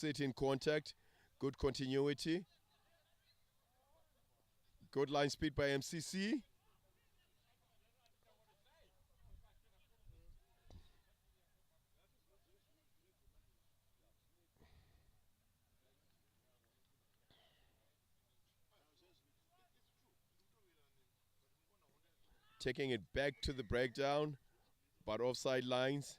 Sit in contact. Good continuity. Good line speed by MCC. Taking it back to the breakdown, but offside lines.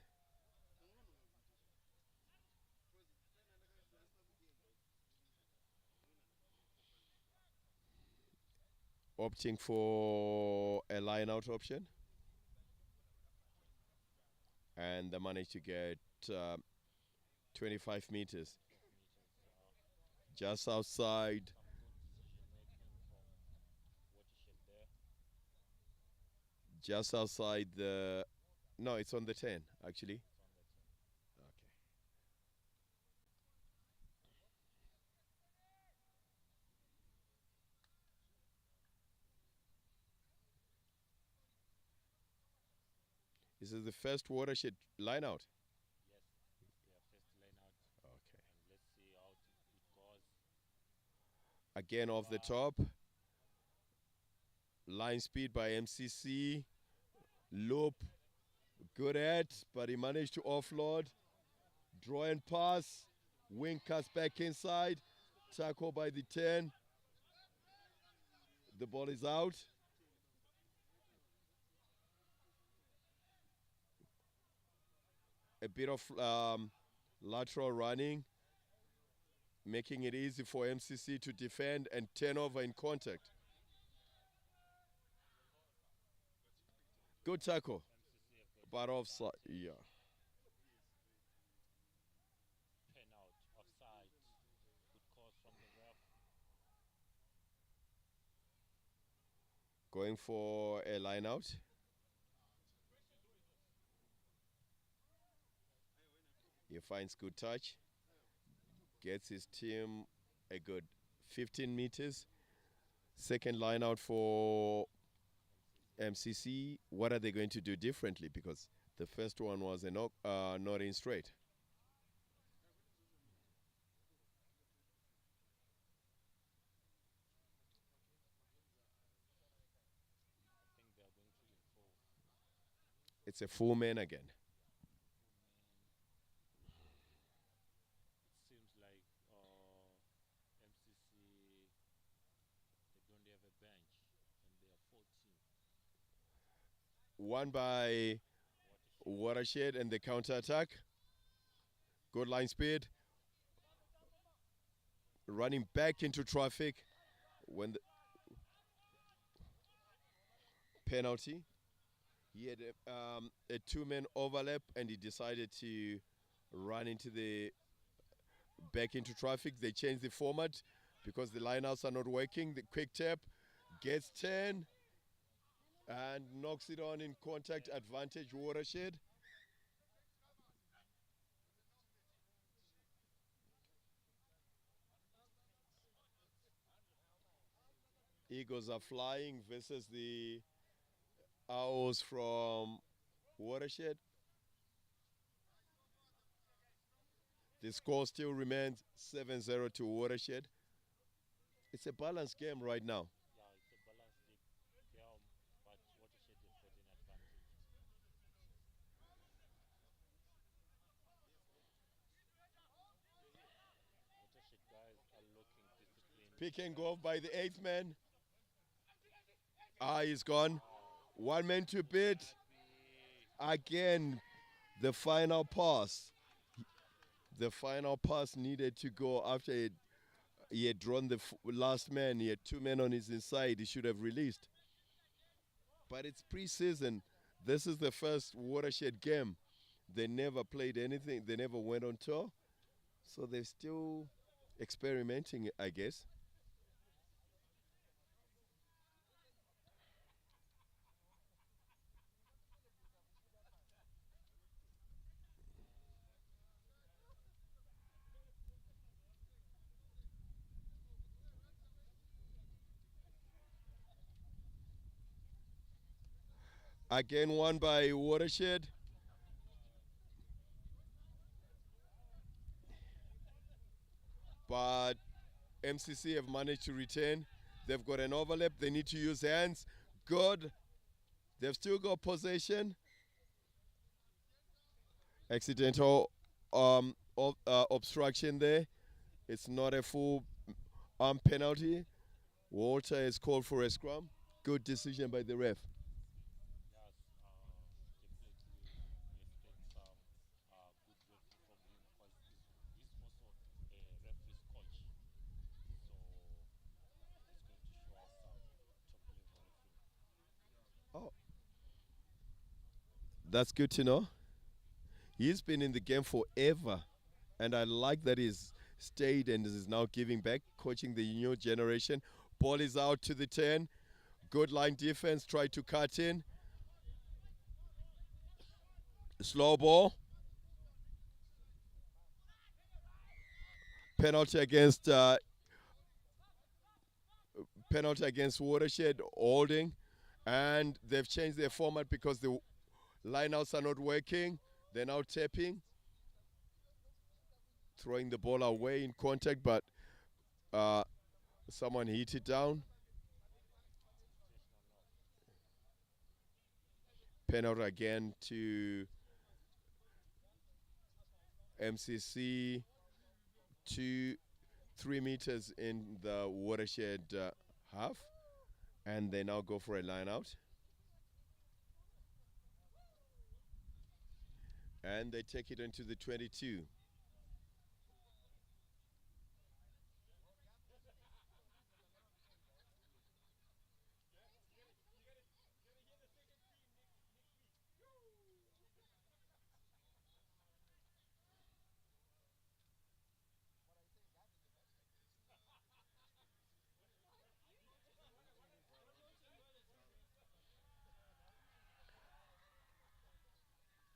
Opting for a line out option. And they managed to get 25 meters. Just outside. Just outside the. No, it's on the 10, actually. Okay. This is the first Watershed line out. Yes, yeah, first line out. Okay. And let's see how it goes. Again off the top. Line speed by MCC. Loop. Good at, but he managed to offload. Draw and pass. Wing cuts back inside. Tackle by the 10. The ball is out. A bit of lateral running, making it easy for MCC to defend and turn over in contact. Good tackle, MCC have got but offside. Yeah. pen out, offside. Good calls from the ref. Going for a line out. He finds good touch. Gets his team a good 15 meters. Second line out for MCC. What are they going to do differently? Because the first one was a not in straight. I think they are going to improve. It's a full man again. It seems like MCC, they don't have a bench and they are 14. One by Watershed and the counter attack. Good line speed. Running back into traffic when the penalty. He had a two-man overlap and he decided to run into the back into traffic. They changed the format because the lineouts are not working. The quick tap gets 10 and knocks it on in contact advantage Watershed. Eagles are flying versus the Owls from Watershed. The score still remains 7-0 to Watershed. It's a balanced game right now. Yeah, it's a balanced game, but Watershed has got an advantage. Watershed guys are looking disciplined. Pick and go by the 8th man. He's gone. One man to beat. Rugby. Again, the final pass. The final pass needed to go after he had drawn the last man. He had two men on his inside. He should have released. But it's pre-season. This is the first Watershed game. They never played anything. They never went on tour. So they're still experimenting, I guess. Again, won by Watershed. but MCC have managed to retain. They've got an overlap. They need to use hands. Good. They've still got possession. Accidental obstruction there. It's not a full arm penalty. Walter is called for a scrum. Good decision by the ref. Yes, definitely we expect some good referee from him because he's also a referee's coach. So he's going to show us some top level referee. Oh, that's good to know. He's been in the game forever, and I like that he's stayed and is now giving back, coaching the new generation. Ball is out to the 10. Good line defense. Try to cut in. Slow ball. Penalty against Watershed holding, and they've changed their format because the lineouts are not working. They're now tapping, throwing the ball away in contact, but uh, someone hit it down. Penalty again to MCC, 3 meters in the Watershed half, and they now go for a line out. And they take it into the 22.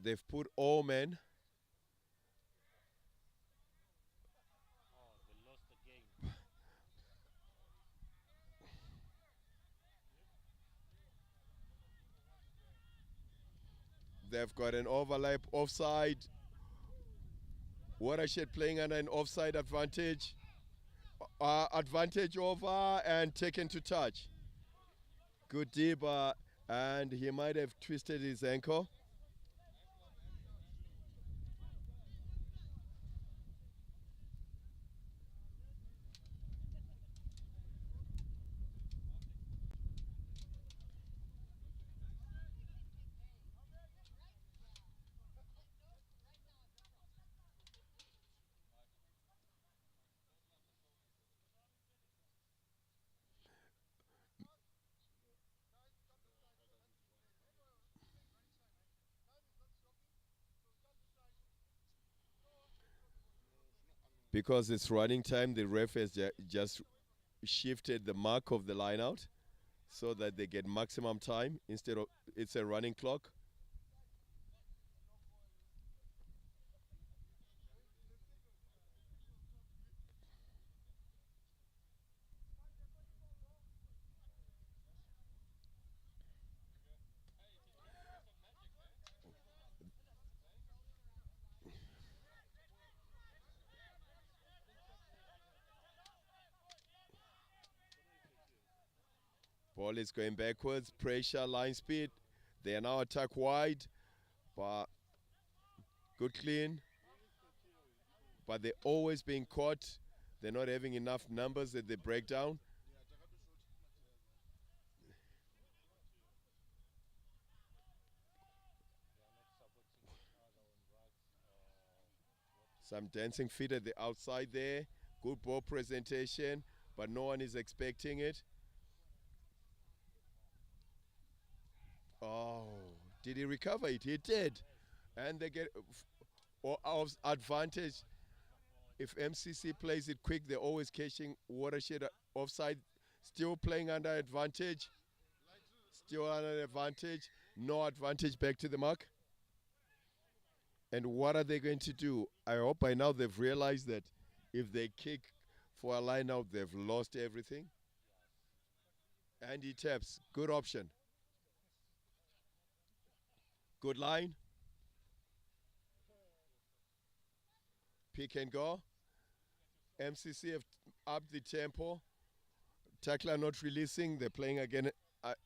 They've put all men. Oh, they lost the game. They've got an overlap offside. Watershed playing under an offside advantage. Advantage over and taken to touch. Good dip, and he might have twisted his ankle. Because it's running time, the ref has just shifted the mark of the line out so that they get maximum time instead of it's a running clock. Ball is going backwards, pressure, line speed. They are now attack wide, but good clean. But they're always being caught. They're not having enough numbers at the breakdown. They are not supporting each other on rucks. Some dancing feet at the outside there. Good ball presentation, but no one is expecting it. Oh, did he recover it? He did. And they get advantage. If MCC plays it quick, they're always catching Watershed offside. Still playing under advantage. Still under advantage. No advantage back to the mark. And what are they going to do? I hope by now they've realized that if they kick for a line out, they've lost everything. And he taps. Good option. Good line. Pick and go. MCC have upped the tempo. Tackler not releasing. They're playing again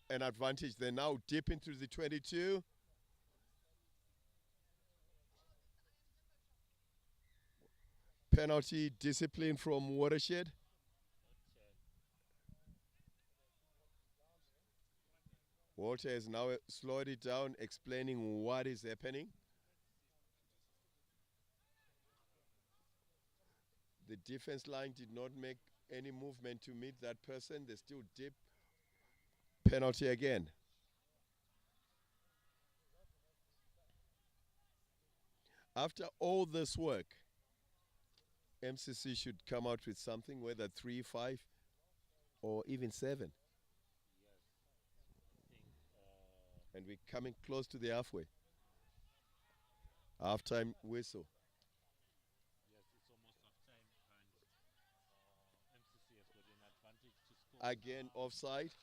an advantage. They're now deep into the 22. Penalty discipline from Watershed. Not check. Walter has now slowed it down, explaining what is happening. The defense line did not make any movement to meet that person. They're still deep. Penalty again. After all this work, MCC should come out with something, whether 3, 5, or even 7. Yes. I think And we're coming close to the halfway. Halftime whistle. yes, it's almost half time, and MCC has got an advantage to score. Again, offside.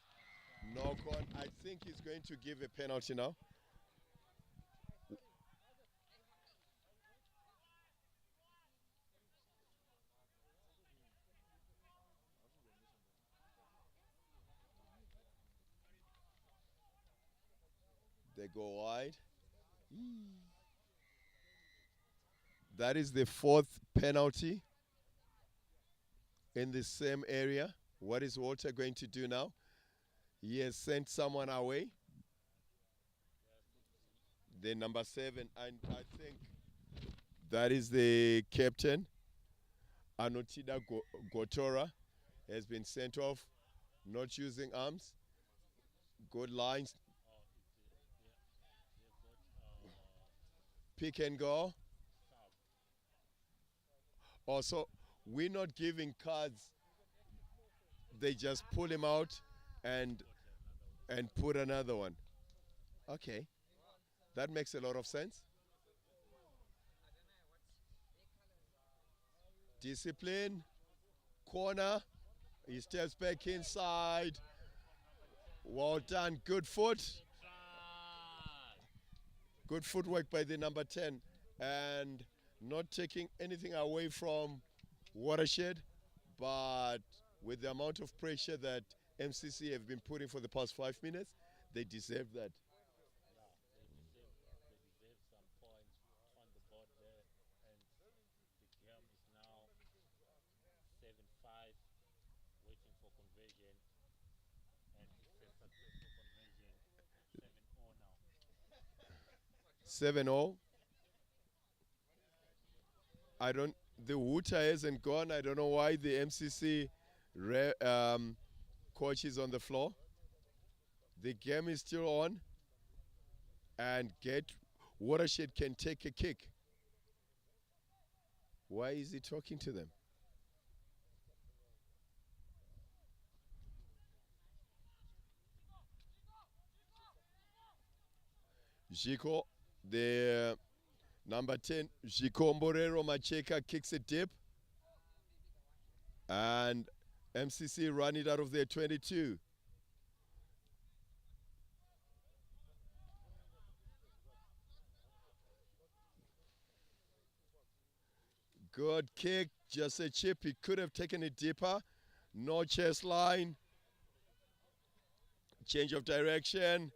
Knock on. I think he's going to give a penalty now. They go wide. That is the 4th penalty in the same area. What is Walter going to do now? He has sent someone away. The number 7, and I think that is the captain. Anotida Gotora has been sent off, not using arms. Good lines, Oh, they've got pick and go. sub. Also, we're not giving cards. They just pull him out and put another one. Okay, that makes a lot of sense. Discipline, corner. He steps back inside. Well done, good foot. Try. Good footwork by the number 10, and not taking anything away from Watershed, but with the amount of pressure that MCC have been putting for the past 5 minutes, they deserve that. Yeah, they deserve some points on the board there, and the game is now 7-5, waiting for conversion, and it's a successful conversion. 7-0 now. 7-0. I don't. The Wuta hasn't gone. I don't know why the MCC coach is on the floor. The game is still on, and Watershed can take a kick. Why is he talking to them? Zico, the number 10, Zico Mborero Macheka kicks it deep. And MCC run it out of their 22. Good kick, just a chip. He could have taken it deeper. No chest line. Change of direction.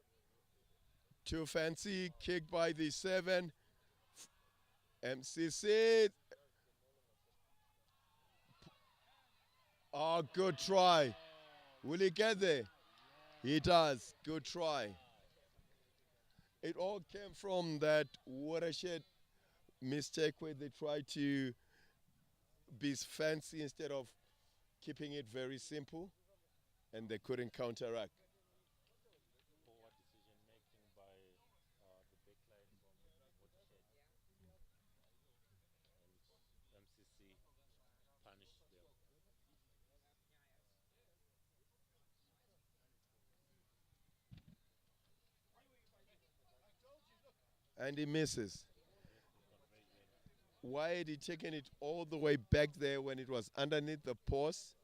Too fancy. Kick by the 7. MCC. Oh, good try. Will he get there? He does. Good try. It all came from that Watershed mistake where they tried to be fancy instead of keeping it very simple, and they couldn't counteract. Poor decision making by the backline from Watershed, and MCC punished them. And he misses. Missed the conversion. Why had he taken it all the way back there when it was underneath the post?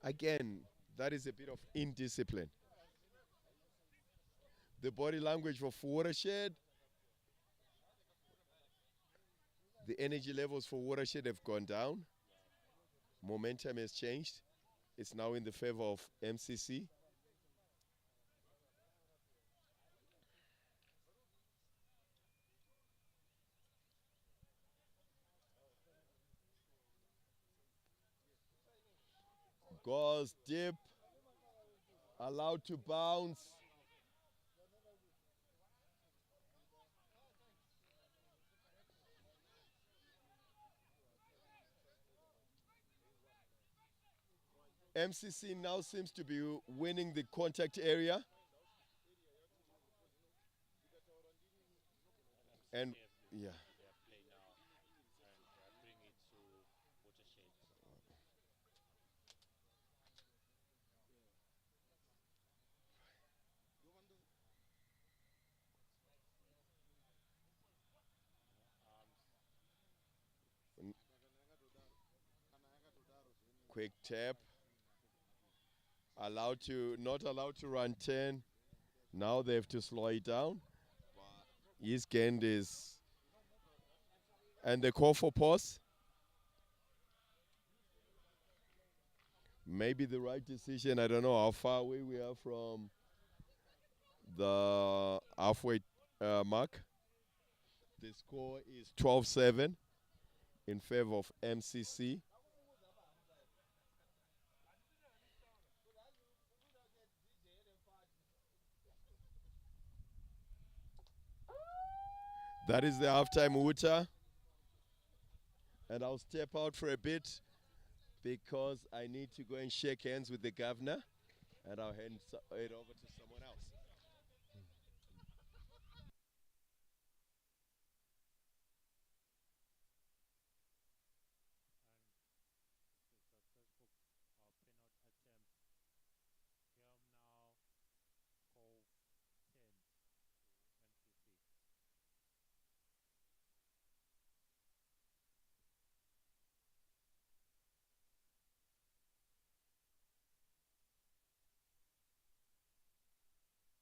Again, that is a bit of indiscipline. The body language for Watershed, the energy levels for Watershed have gone down. Momentum has changed. It's now in the favor of MCC. Goes deep, allowed to bounce. MCC now seems to be winning the contact area. And MCC have yeah, resumed their play now, and bring it to Watershed. Um, quick tap. Allowed to not allowed to run 10. Now they have to slow it down. His gained is and the call for pause. Maybe the right decision. I don't know how far away we are from the halfway mark. The score is 12-7 in favor of MCC. That is the halftime water. And I'll step out for a bit because I need to go and shake hands with the governor, and I'll hand it over to someone else. and successful penalty attempt. Helm now call 10 MCC.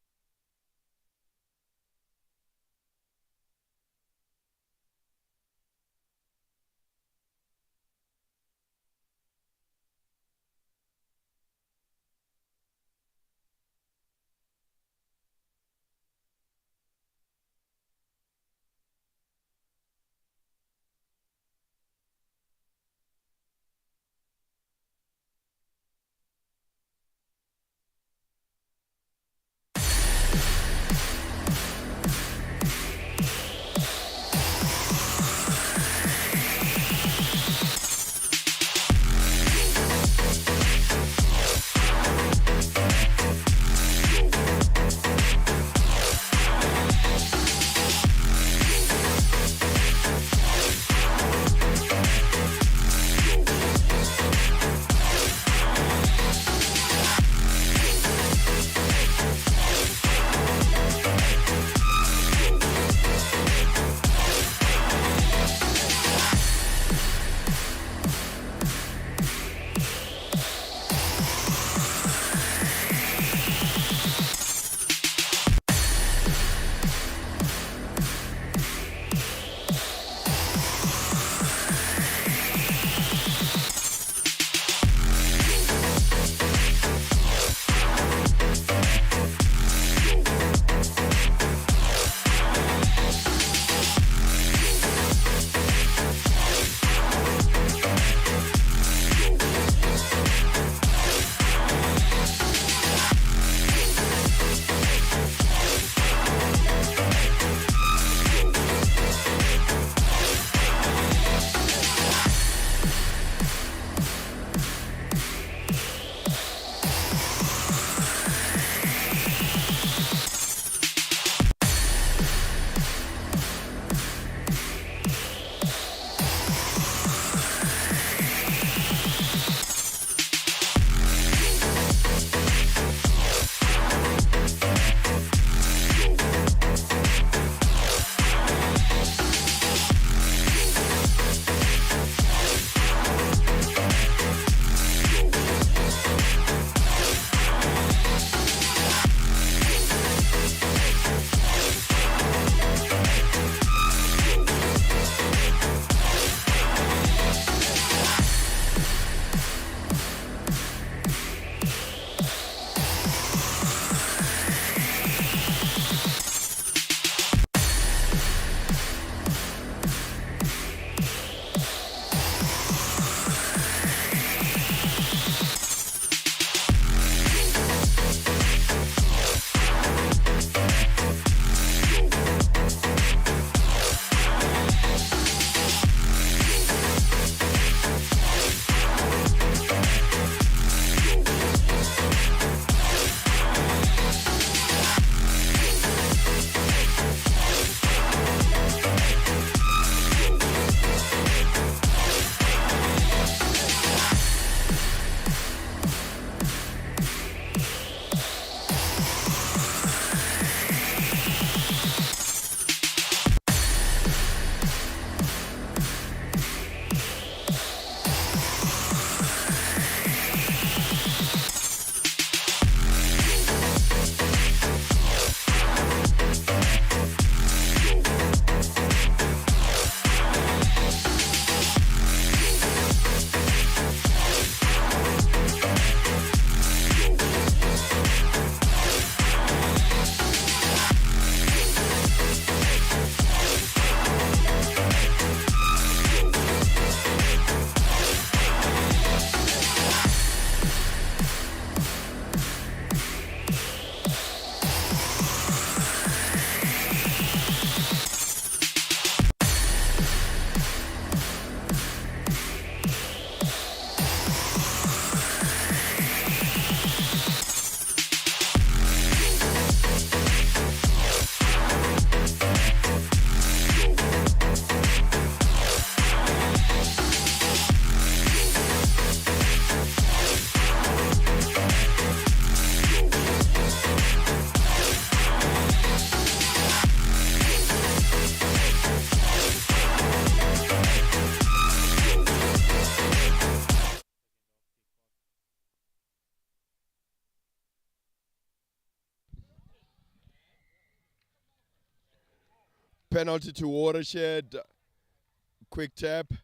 Penalty to Watershed. Quick tap.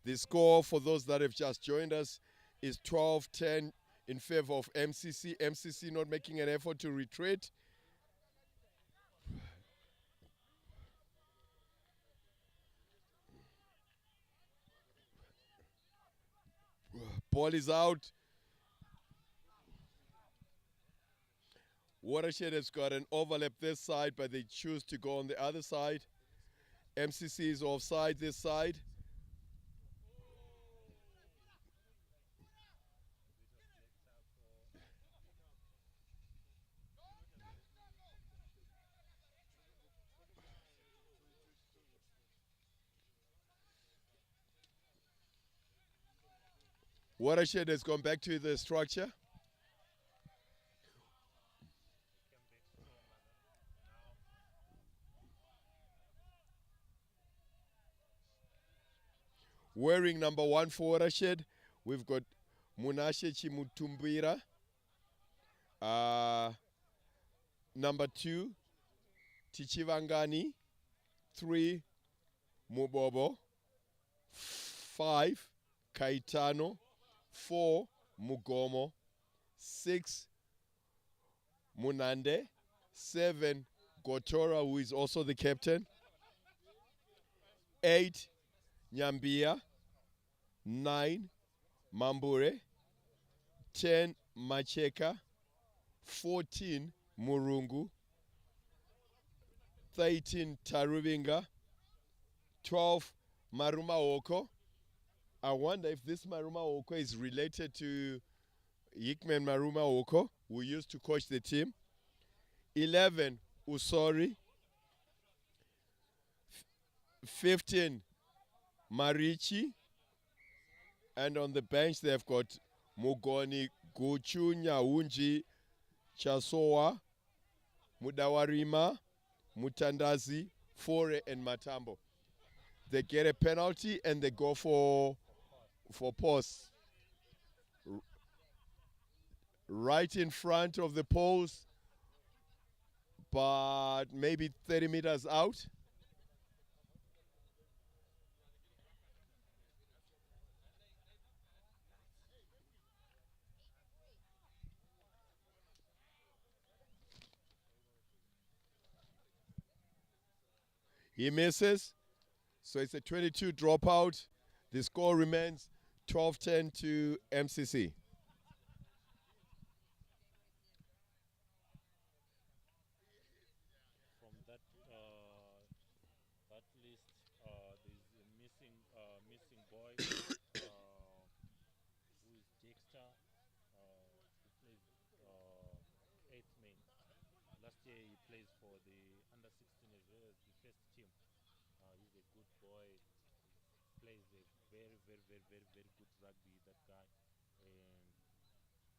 The score for those that have just joined us is 12-10 in favor of MCC. MCC not making an effort to retreat. Ball is out. Watershed has got an overlap this side, but they choose to go on the other side. MCC is offside this side. Watershed has gone back to the structure. Wearing number 1 for Watershed, we've got Munashe Chimutumbira. Number 2, Tichivangani. 3, Mubobo. 5, Kaitano. 4, Mugomo. 6, Munande. 7, Gotora, who is also the captain. 8, Nyambia. 9, Mambure. 10, Macheka. 14, Murungu. 13, Tarubinga. 12, Maruma Oko. I wonder if this Maruma Oko is related to Yikman Maruma Oko, who used to coach the team. 11, Usori. 15, Marichi. And on the bench, they've got Mugoni, Guchu, Nyaunji, Chasoa, Mudawarima, Mutandazi, Fore, and Matambo. They get a penalty and they go for pause. Right in front of the post, but maybe 30 meters out. He misses. So it's a 22 dropout. The score remains 12-10 to MCC. From that list, there's a missing boy who is Dexter, who plays 8th main. Last year he plays for the under 16 as well as the first team. He's a good boy. Plays a very, very, very, very, very good rugby, that guy. And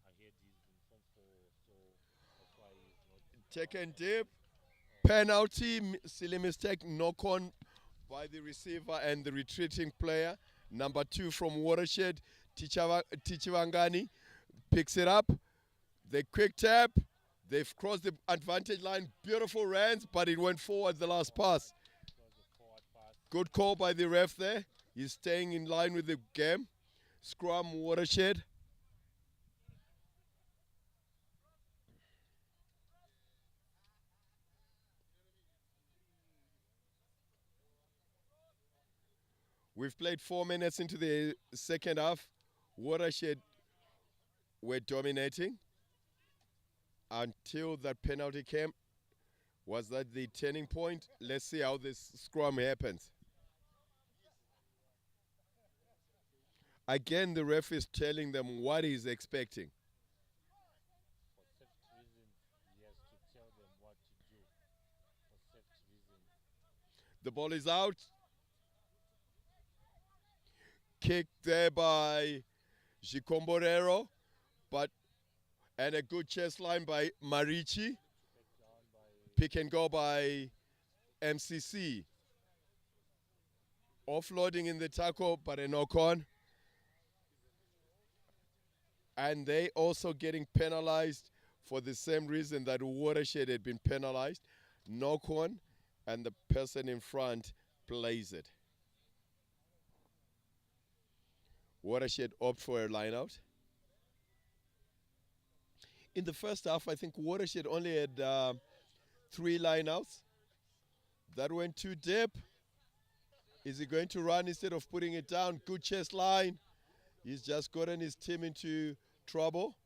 I heard he's in form for, so that's why he's not. Taken deep. Penalty, silly mistake, knock on by the receiver and the retreating player. Number 2 from Watershed, Tichivangani, picks it up. The quick tap. They've crossed the advantage line. Beautiful runs, but it went forward the last pass. It was a forward pass. Good call by the ref there. He's staying in line with the game. Scrum, Watershed. We've played 4 minutes into the second half. Watershed were dominating until that penalty came. Was that the turning point? Let's see how this scrum happens. Again, the ref is telling them what he's expecting. For safety reasons, he has to tell them what to do. For safety reasons. The ball is out. Kicked there by Gikomborero, and a good chest line by Marichi. Pick and go by MCC. Offloading in the tackle, but a knock on. And they also getting penalized for the same reason that Watershed had been penalized. Knock on, and the person in front plays it. Watershed opt for a line out. In the first half, I think Watershed only had 3 line outs. That went too deep. Is he going to run instead of putting it down? Good chest line. He's just gotten his team into trouble.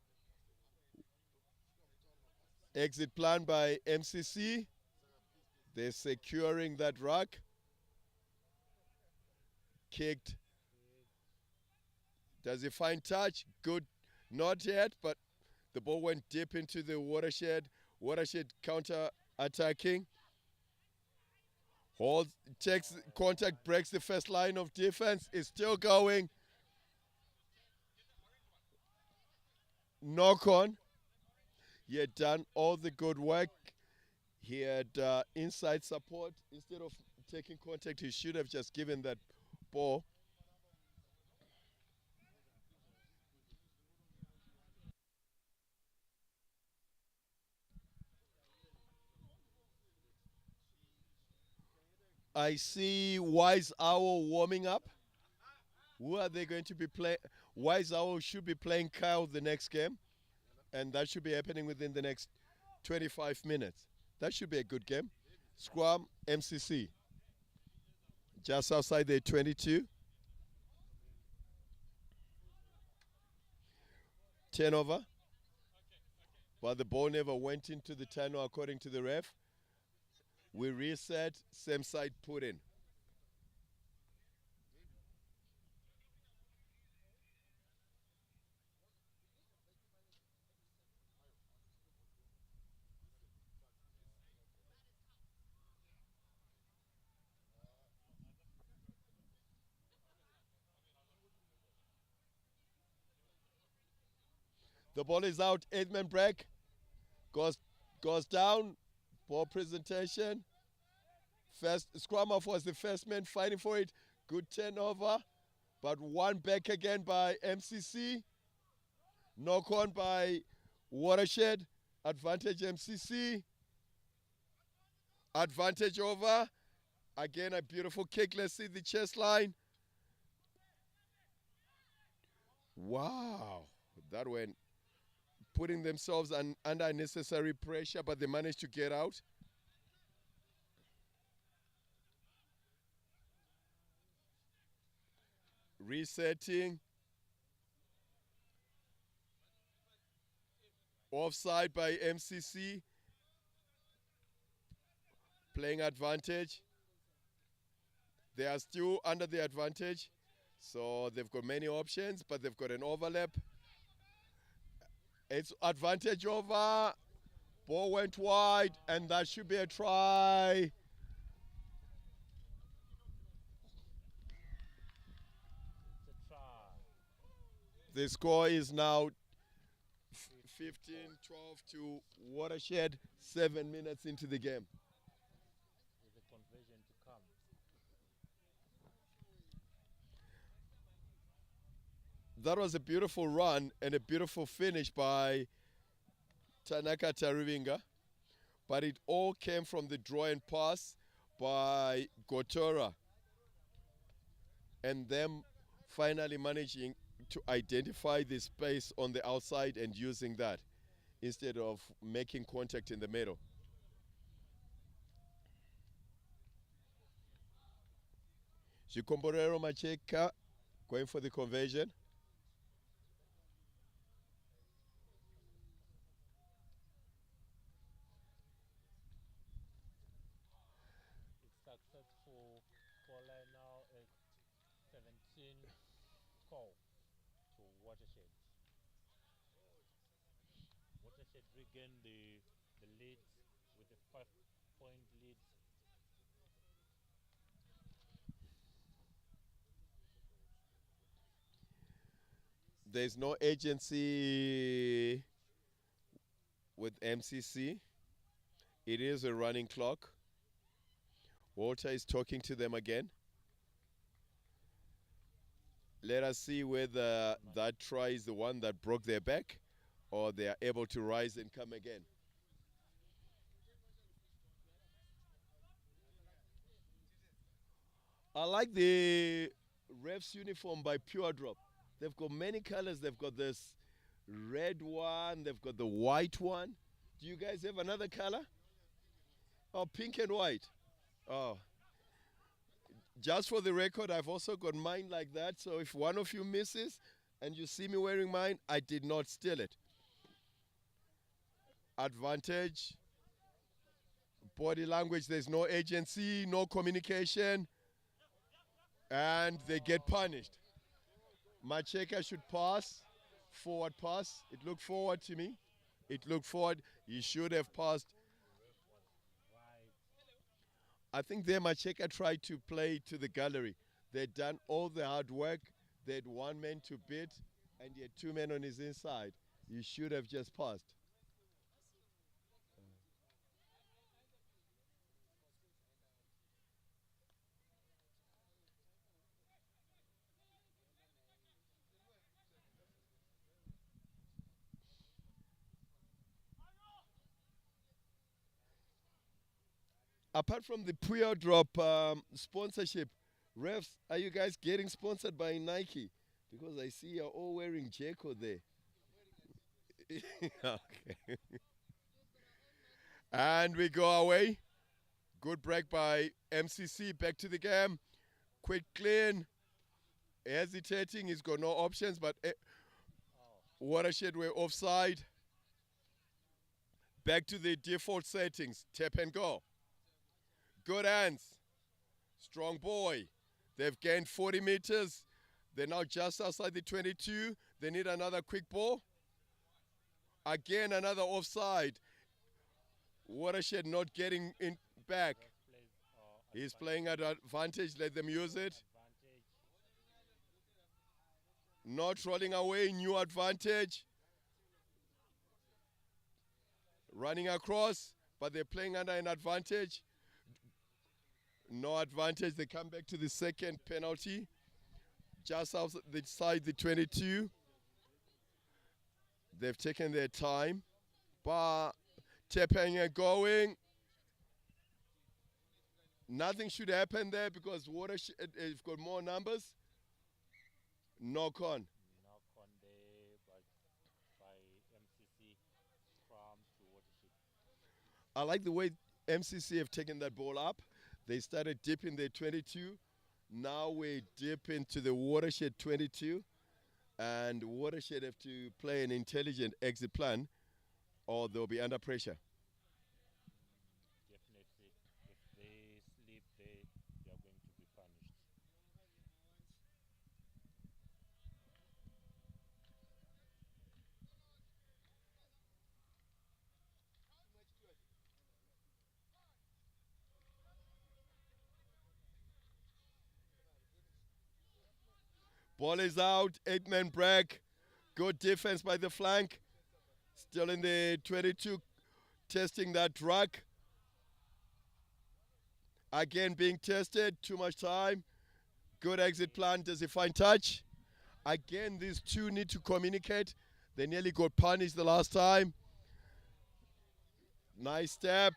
Exit plan by MCC. They're securing that ruck. Kicked. Does he find touch? Good. Not yet, but the ball went deep into the Watershed. Watershed counter attacking. Holds, takes contact, breaks the first line of defense. Is still going. Knock on. He had done all the good work. He had inside support. Instead of taking contact, he should have just given that ball. I see Wise Owl warming up. Who are they going to be playing? Wise Owl should be playing Kyle the next game, and that should be happening within the next 25 minutes. That should be a good game. Scrum, MCC. Just outside the 22. Turnover. But the ball never went into the tunnel according to the ref. We reset, same side put in. The ball is out, 8-man break. Goes down, ball presentation. First, scrum off was the first man fighting for it. Good turnover, but one back again by MCC. Knock on by Watershed. Advantage MCC. Advantage over. Again, a beautiful kick. Let's see the chest line. Wow. That went putting themselves under unnecessary pressure, but they managed to get out. Resetting. Offside by MCC. Playing advantage. They are still under the advantage. So they've got many options, but they've got an overlap. It's advantage over. Ball went wide, and that should be a try. It's a try. The score is now 15-12 to Watershed, 7 minutes into the game. With a conversion to come. That was a beautiful run and a beautiful finish by Tanaka Tarivinga, but it all came from the draw and pass by Gotora, and them finally managing to identify the space on the outside and using that instead of making contact in the middle. Chikomborero Macheka going for the conversion. It's successful. Scoreline now at 17-12 to Watershed. Watershed regained the lead with a 5-point lead. There's no agency with MCC. It is a running clock. Walter is talking to them again. Let us see whether that try is the one that broke their back or they are able to rise and come again. I like the refs uniform by Puredrop. They've got many colors. They've got this red one. They've got the white one. Do you guys have another color? Oh, pink and white. Oh, just for the record, I've also got mine like that. So if one of you misses and you see me wearing mine, I did not steal it. Advantage. Body language, there's no agency, no communication, and they get punished. My checker should pass, forward pass. It looked forward to me. It looked forward. He should have passed. I think there my checker tried to play to the gallery. They'd done all the hard work. They had one man to beat, and he had two men on his inside. He should have just passed. Apart from the Puredrop sponsorship, refs, are you guys getting sponsored by Nike? Because I see you're all wearing Jeko there. Okay. And we go away. Good break by MCC. Back to the game. Quick clean. Hesitating. He's got no options, but Watershed were offside. Back to the default settings. Tap and go. Good hands. Strong boy. They've gained 40 meters. They're now just outside the 22. They need another quick ball. Again, another offside. Watershed not getting in back. He's playing at advantage. Let them use it. Not rolling away. New advantage. Running across, but they're playing under an advantage. No advantage. They come back to the second penalty. Just outside the 22. They've taken their time. But tapping and going. Nothing should happen there because Watershed has got more numbers. Knock on. Knock on there by MCC from to Watershed. I like the way MCC have taken that ball up. They started deep in their 22. Now we're deep into the Watershed 22. And Watershed have to play an intelligent exit plan or they'll be under pressure. Definitely, if they sleep there, they are going to be punished. Ball is out, 8-man break. Good defense by the flank. Still in the 22, testing that ruck. Again being tested, too much time. Good exit plan, does he find touch? Again, these two need to communicate. They nearly got punished the last time. Nice step.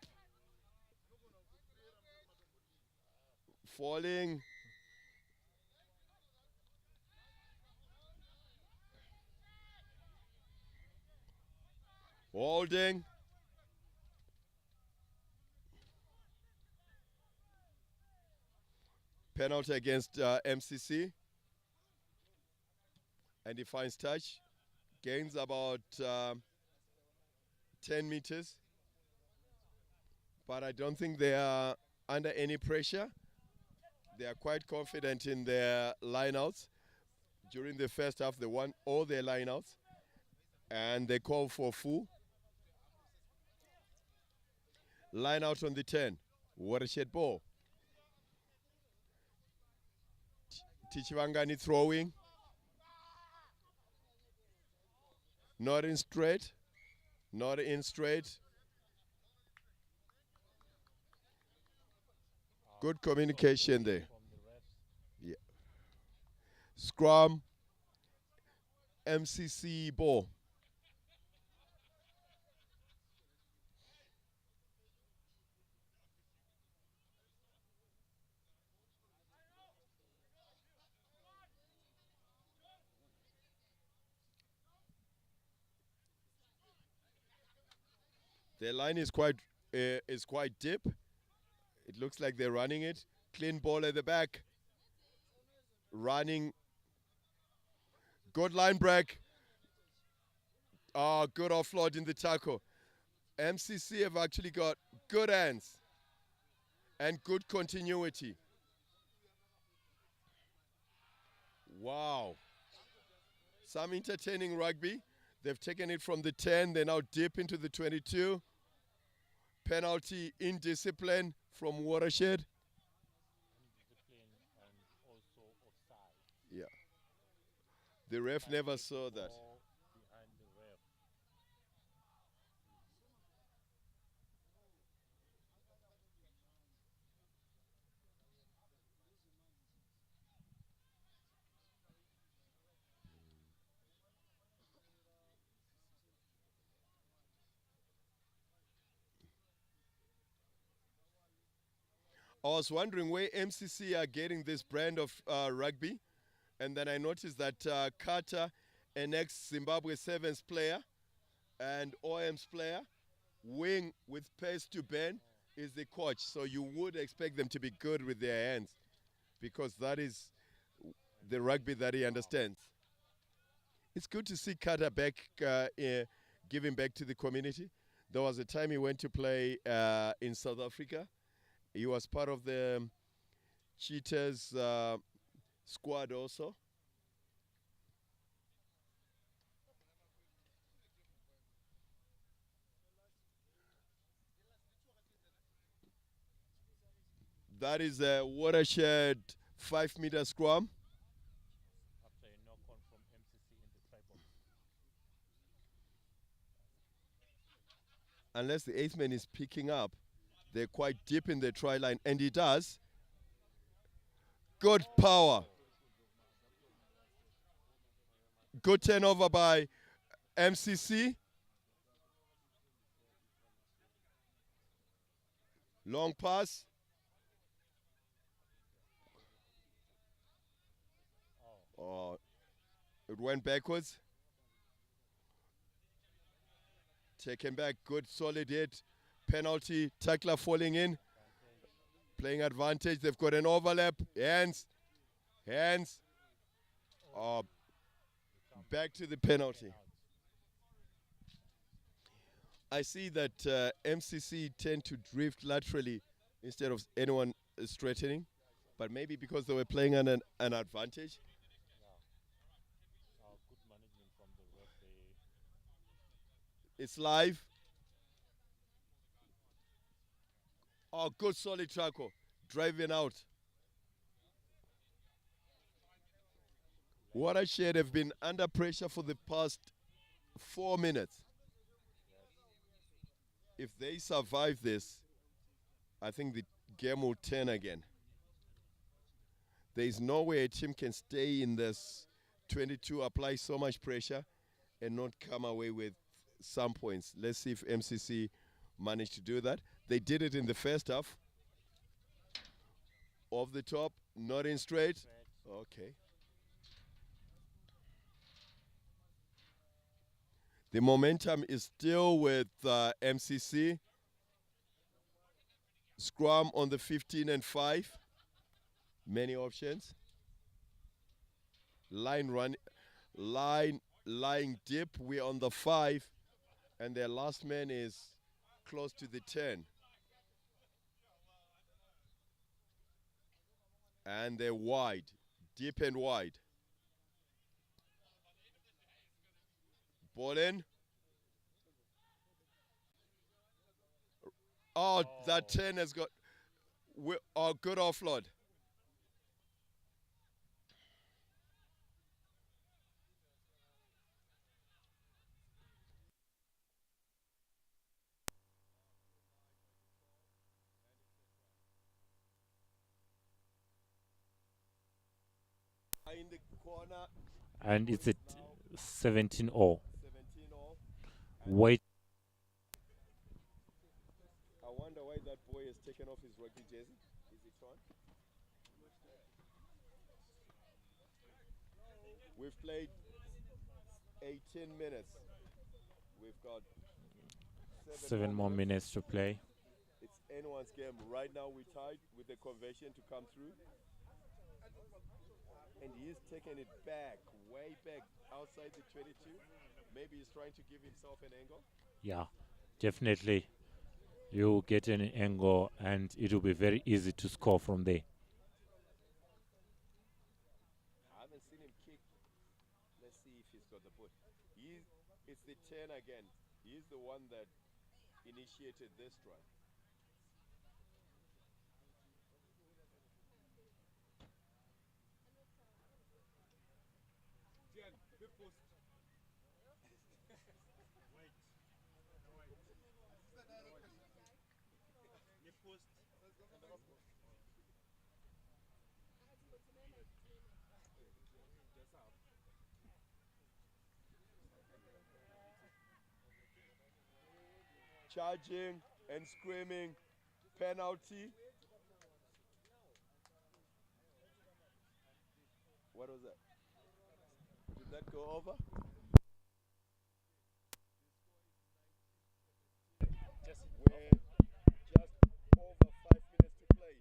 Falling. Holding. Penalty against MCC. And he finds touch. Gains about 10 meters. But I don't think they are under any pressure. They are quite confident in their lineouts. During the first half, they won all their lineouts. And they call for full. Line out on the 10. Watershed ball. Tichivangani throwing. Not in straight. Not in straight. Good communication there. From the refs. Yeah. Scrum. MCC ball. Their line is quite deep. It looks like they're running it. Clean ball at the back. Running. Good line break. Good offload in the tackle. MCC have actually got good hands and good continuity. Wow. Some entertaining rugby. They've taken it from the 10. They're now deep into the 22. Penalty indiscipline from Watershed. Discipline and also offside. Yeah. The ref never saw that. Ball behind the ref. I was wondering where MCC are getting this brand of rugby. And then I noticed that Carter, an ex-Zimbabwe Sevens player and OM's player, wing with pace to bend, is the coach. So you would expect them to be good with their hands because that is the rugby that he understands. It's good to see Carter back, giving back to the community. There was a time he went to play in South Africa. He was part of the Cheetahs squad also. That is a Watershed 5-meter scrum. After a knock on from MCC in the try box. Unless the eighth man is picking up, they're quite deep in the try line, and he does. Good power. Good turnover by MCC. Long pass. Oh, it went backwards. Taken back. Good solid hit. Penalty. Tackler falling in. Playing advantage. They've got an overlap. Hands. Hands. Oh, back to the penalty. I see that MCC tend to drift laterally instead of anyone straightening, but maybe because they were playing on an advantage. Good management from the ref there. It's live. Oh, good solid tackle. Driving out. Watershed have been under pressure for the past 4 minutes. If they survive this, I think the game will turn again. There is no way a team can stay in this 22, apply so much pressure, and not come away with some points. Let's see if MCC managed to do that. They did it in the first half. Off the top, not in straight. Okay. The momentum is still with MCC. Scrum on the 15 and 5. Many options. Lying deep. We're on the 5, and their last man is close to the 10. And they're wide, deep and wide. Ball in. Oh, that 10 has got good offload. In the corner. And it's at 17 all. 17 all. Wait. I wonder why that boy has taken off his rugby jersey. Is it on? We've played 18 minutes. We've got 7 more minutes to play. It's anyone's game. Right now we tied with the conversion to come through. And he's taking it back, way back outside the 22. Maybe he's trying to give himself an angle. Yeah, definitely. You get an angle and it will be very easy to score from there. I haven't seen him kick. Let's see if he's got the foot. It's the 10 again. He's the one that initiated this try. Charging and screaming, penalty. What was that? Did that go over? We're just over 5 minutes to play.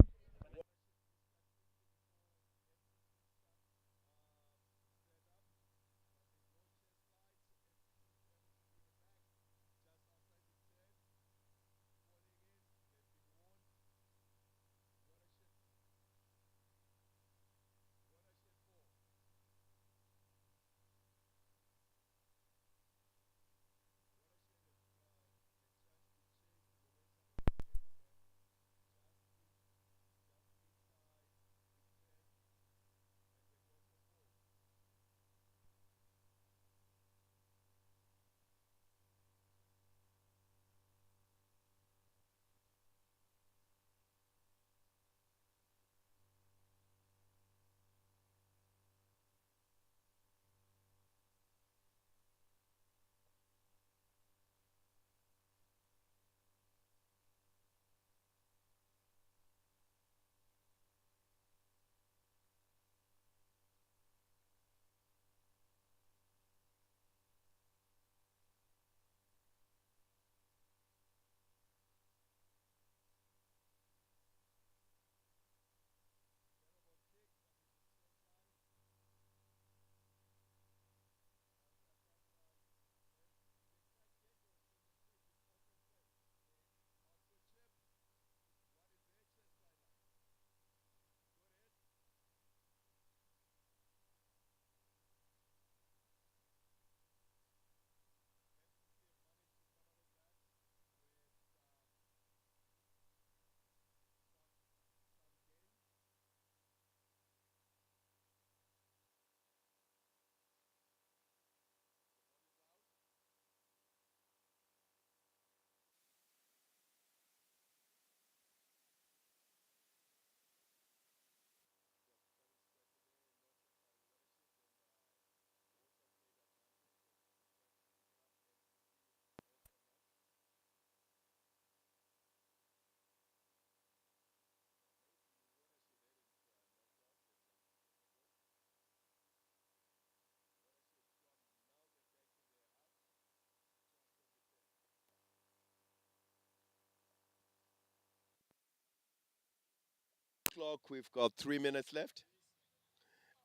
Clock, we've got 3 minutes left.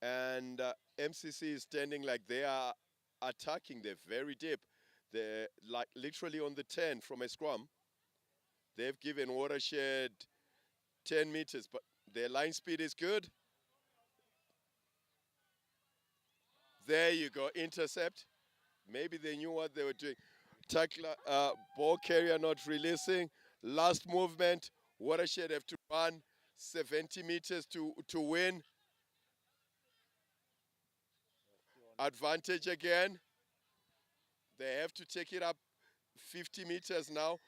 And MCC is standing like they are attacking. They're very deep. They're like literally on the 10 from a scrum. They've given Watershed 10 meters, but their line speed is good. There you go, intercept. Maybe they knew what they were doing. Tackler, ball carrier not releasing. Last movement, Watershed have to run 70 meters to win. Advantage again. They have to take it up 50 meters now.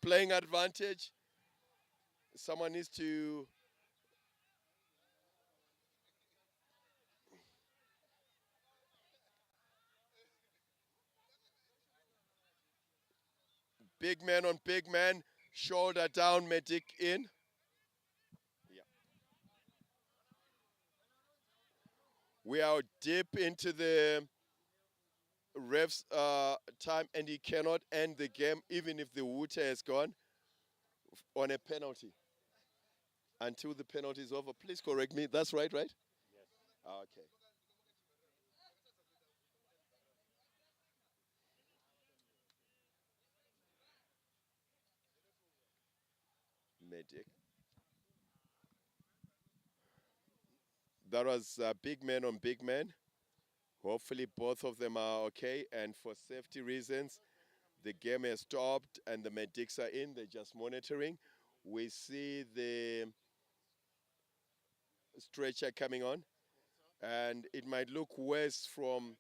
Playing advantage. Someone needs to. Big man on big man. Shoulder down, medic in. Yeah. We are deep into the ref's time, and he cannot end the game even if the water has gone on a penalty until the penalty is over. Please correct me. That's right, right? Yes. Okay. Medic. That was big man on big man. Hopefully, both of them are okay. And for safety reasons, the game has stopped and the medics are in. They're just monitoring. We see the stretcher coming on, and it might look worse from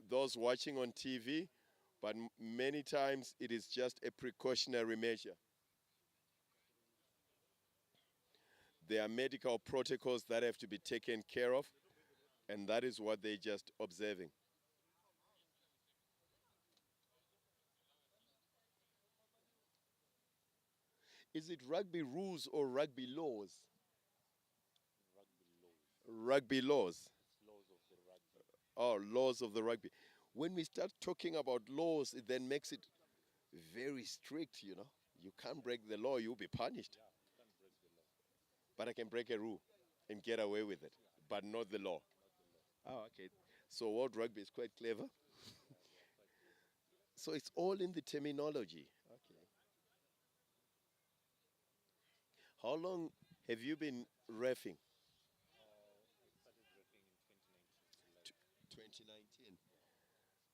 those watching on TV, but many times it is just a precautionary measure. There are medical protocols that have to be taken care of, and that is what they're just observing. Is it rugby rules or rugby laws? Rugby laws. Rugby laws. It's laws of the rugby. Oh, laws of the rugby. When we start talking about laws, it then makes it very strict, you know. You can't break the law, you'll be punished. Yeah, you can't break the law. But I can break a rule and get away with it, but not the law. Not the law. Oh, okay. So World Rugby is quite clever. Yeah, they are quite clear. So it's all in the terminology. Okay. How long have you been refing? I started repping in 2019, July. 2019.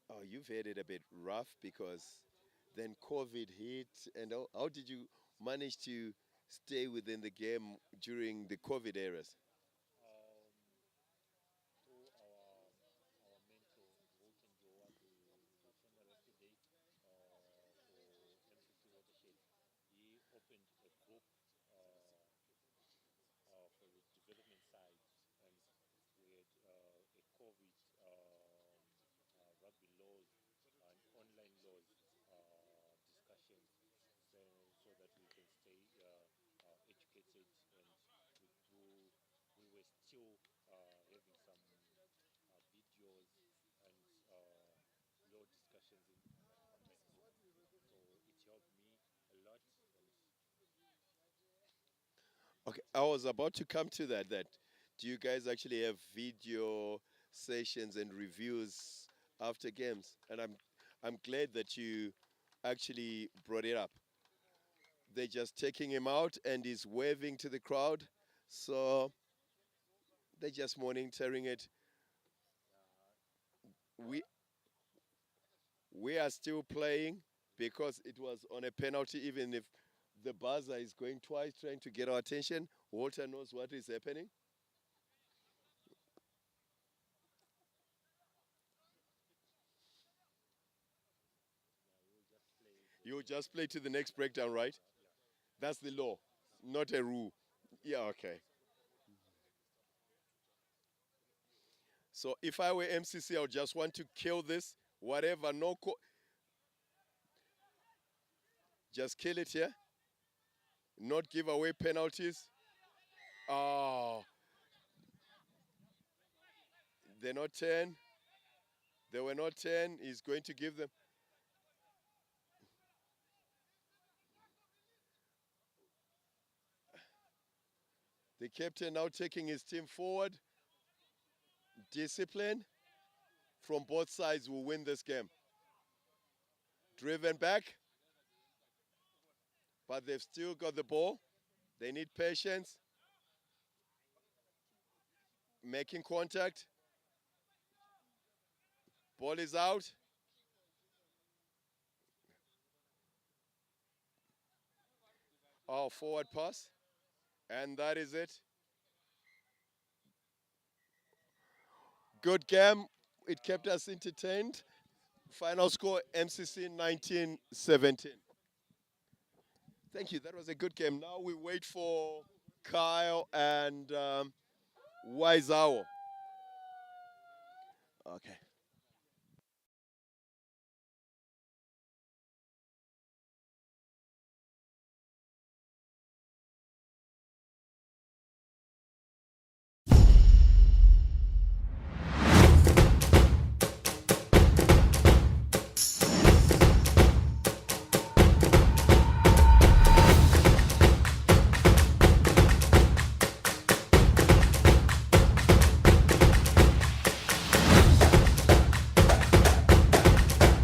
Oh, you've had it a bit rough because then COVID hit. And how did you manage to stay within the game during the COVID eras? Um, through our mentor, Walton Joa, the former yesterday for MCC Watershed, he opened a group for the development side, and we had a COVID rugby laws and online laws discussions, so, so that we can stay educated, and we do we were still having some videos and law discussions on that group. So it helped me a lot, and Okay, I was about to come to that. That do you guys actually have video sessions and reviews after games? And I'm glad that you actually brought it up. They're just taking him out and he's waving to the crowd. So they're just monitoring it. We we are still playing because it was on a penalty, even if the buzzer is going twice trying to get our attention. Walter knows what is happening. yeah, we'll just play You just play to the next breakdown, right? yeah. That's the law, not a rule. Yeah, okay. So if I were MCC, I would just want to kill this, whatever, just kill it here, not give away penalties. Oh, they're not 10. They were not 10. He's going to give them. The captain now taking his team forward. Discipline from both sides will win this game. Driven back, but they've still got the ball. They need patience, making contact. Ball is out. Oh, forward pass. And that is it. Good game. It kept us entertained. Final score MCC 1917. Thank you. That was a good game. Now we wait for Kyle and Waizawa. Okay.